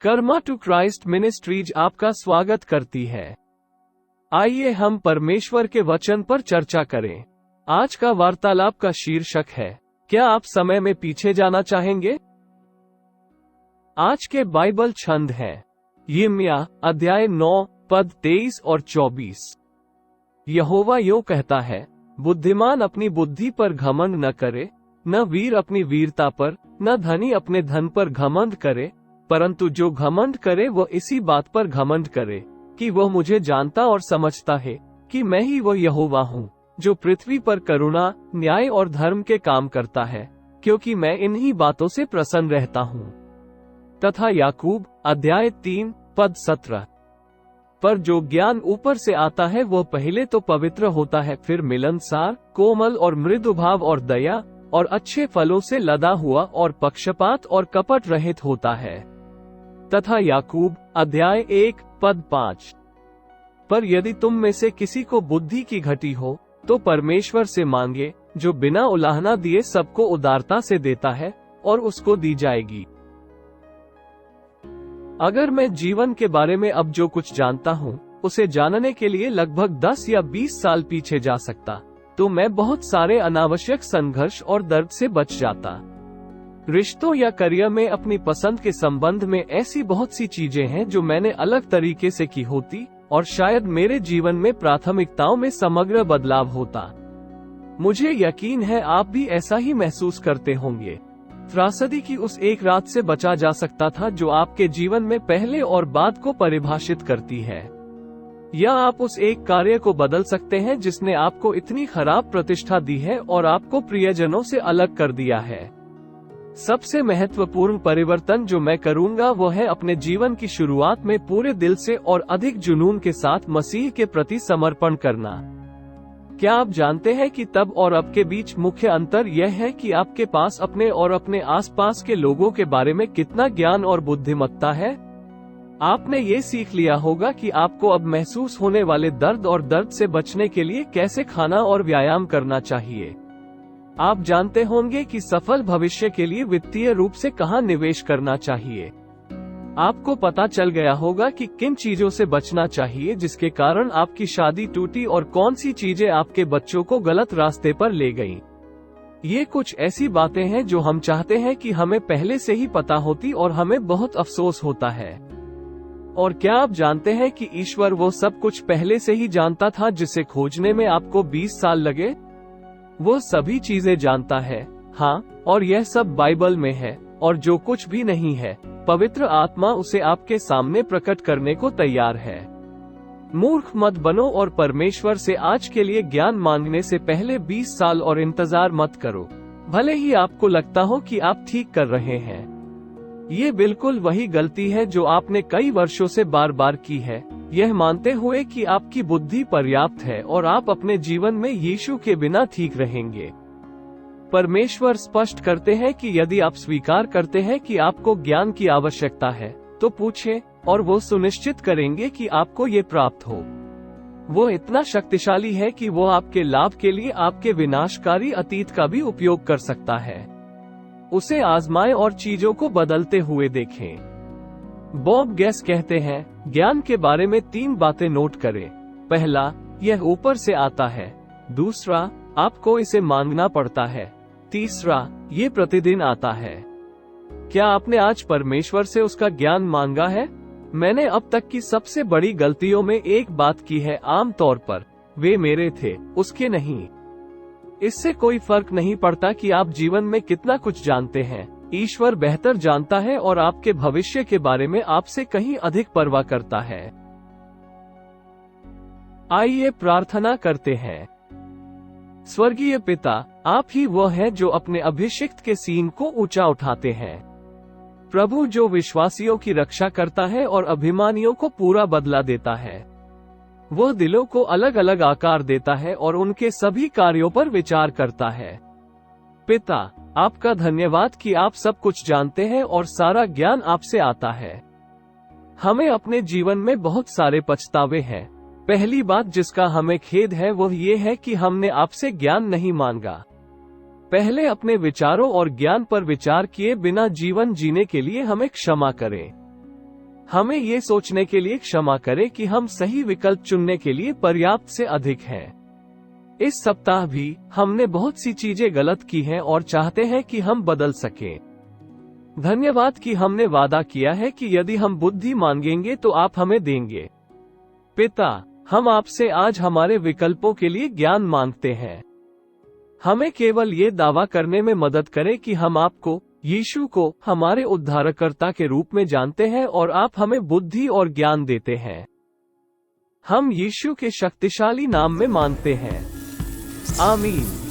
Karma to Christ ministries आपका स्वागत करती है। आइए हम परमेश्वर के वचन पर चर्चा करें। आज का वार्तालाप का शीर्षक है, क्या आप समय में पीछे जाना चाहेंगे? आज के बाइबल छंद है यिर्मयाह अध्याय 9 पद 23 और 24। यहोवा यूं कहता है, बुद्धिमान अपनी बुद्धि पर घमंड न करे, न वीर अपनी वीरता पर, न धनी अपने धन पर घमंड करे, परंतु जो घमंड करे वो इसी बात पर घमंड करे कि वह मुझे जानता और समझता है कि मैं ही वो यहोवा हूँ, जो पृथ्वी पर करुणा, न्याय और धर्म के काम करता है, क्योंकि मैं इन्हीं बातों से प्रसन्न रहता हूँ। तथा याकूब अध्याय 3 पद 17। पर जो ज्ञान ऊपर से आता है वह पहले तो पवित्र होता है, फिर मिलनसार, कोमल और मृदु भाव और दया और अच्छे फलों से लदा हुआ और पक्षपात और कपट रहित होता है। तथा याकूब अध्याय 1 पद 5। पर यदि तुम में से किसी को बुद्धि की घटी हो तो परमेश्वर से मांगे, जो बिना उलाहना दिए सबको उदारता से देता है, और उसको दी जाएगी। अगर मैं जीवन के बारे में अब जो कुछ जानता हूँ उसे जानने के लिए लगभग 10 या 20 साल पीछे जा सकता, तो मैं बहुत सारे अनावश्यक संघर्ष और दर्द से बच जाता। रिश्तों या करियर में अपनी पसंद के संबंध में ऐसी बहुत सी चीजें हैं जो मैंने अलग तरीके से की होती, और शायद मेरे जीवन में प्राथमिकताओं में समग्र बदलाव होता। मुझे यकीन है आप भी ऐसा ही महसूस करते होंगे। त्रासदी की उस एक रात से बचा जा सकता था जो आपके जीवन में पहले और बाद को परिभाषित करती है, या आप उस एक कार्य को बदल सकते हैं जिसने आपको इतनी खराब प्रतिष्ठा दी है और आपको प्रियजनों से अलग कर दिया है। सबसे महत्वपूर्ण परिवर्तन जो मैं करूंगा वो है अपने जीवन की शुरुआत में पूरे दिल से और अधिक जुनून के साथ मसीह के प्रति समर्पण करना। क्या आप जानते हैं कि तब और अब के बीच मुख्य अंतर यह है कि आपके पास अपने और अपने आसपास के लोगों के बारे में कितना ज्ञान और बुद्धिमत्ता है? आपने ये सीख लिया होगा कि आपको अब महसूस होने वाले दर्द और दर्द से बचने के लिए कैसे खाना और व्यायाम करना चाहिए। आप जानते होंगे कि सफल भविष्य के लिए वित्तीय रूप से कहां निवेश करना चाहिए। आपको पता चल गया होगा कि किन चीजों से बचना चाहिए जिसके कारण आपकी शादी टूटी, और कौन सी चीजें आपके बच्चों को गलत रास्ते पर ले गईं। ये कुछ ऐसी बातें हैं जो हम चाहते हैं कि हमें पहले से ही पता होती, और हमें बहुत अफसोस होता है। और क्या आप जानते हैं कि ईश्वर वो सब कुछ पहले से ही जानता था जिसे खोजने में आपको 20 साल लगे? वो सभी चीजें जानता है, हाँ, और यह सब बाइबल में है, और जो कुछ भी नहीं है, पवित्र आत्मा उसे आपके सामने प्रकट करने को तैयार है। मूर्ख मत बनो और परमेश्वर से आज के लिए ज्ञान मांगने से पहले 20 साल और इंतजार मत करो, भले ही आपको लगता हो कि आप ठीक कर रहे हैं। ये बिल्कुल वही गलती है जो आपने कई वर्षों से बार बार की है, यह मानते हुए कि आपकी बुद्धि पर्याप्त है और आप अपने जीवन में यीशु के बिना ठीक रहेंगे। परमेश्वर स्पष्ट करते हैं कि यदि आप स्वीकार करते हैं कि आपको ज्ञान की आवश्यकता है तो पूछें, और वो सुनिश्चित करेंगे कि आपको ये प्राप्त हो। वो इतना शक्तिशाली है कि वो आपके लाभ के लिए आपके विनाशकारी अतीत का भी उपयोग कर सकता है। उसे आजमाएं और चीजों को बदलते हुए देखें। बॉब गैस कहते हैं, ज्ञान के बारे में 3 बातें नोट करें। पहला, यह ऊपर से आता है। दूसरा, आपको इसे मांगना पड़ता है। तीसरा, ये प्रतिदिन आता है। क्या आपने आज परमेश्वर से उसका ज्ञान मांगा है? मैंने अब तक की सबसे बड़ी गलतियों में एक बात की है, आमतौर पर वे मेरे थे, उसके नहीं। इससे कोई फर्क नहीं पड़ता कि आप जीवन में कितना कुछ जानते हैं, ईश्वर बेहतर जानता है और आपके भविष्य के बारे में आपसे कहीं अधिक परवाह करता है। आइए प्रार्थना करते हैं। स्वर्गीय पिता, आप ही वो हैं जो अपने अभिषिक्त के सींग को ऊंचा उठाते हैं। प्रभु, जो विश्वासियों की रक्षा करता है और अभिमानियों को पूरा बदला देता है। वह दिलों को अलग अलग आकार देता है और उनके सभी कार्यों पर विचार करता है। पिता, आपका धन्यवाद कि आप सब कुछ जानते हैं और सारा ज्ञान आपसे आता है। हमें अपने जीवन में बहुत सारे पछतावे हैं। पहली बात जिसका हमें खेद है वह ये है कि हमने आपसे ज्ञान नहीं मांगा। पहले अपने विचारों और ज्ञान पर विचार किए बिना जीवन जीने के लिए हमें क्षमा करें। हमें ये सोचने के लिए क्षमा करें कि हम सही विकल्प चुनने के लिए पर्याप्त से अधिक हैं। इस सप्ताह भी हमने बहुत सी चीजें गलत की हैं और चाहते हैं कि हम बदल सकें। धन्यवाद कि हमने वादा किया है कि यदि हम बुद्धि मांगेंगे तो आप हमें देंगे। पिता, हम आपसे आज हमारे विकल्पों के लिए ज्ञान मांगते हैं। हमें केवल ये दावा करने में मदद करें कि हम आपको, यीशु को, हमारे उद्धारकर्ता के रूप में जानते हैं और आप हमें बुद्धि और ज्ञान देते हैं। हम यीशु के शक्तिशाली नाम में मांगते हैं। आमीन।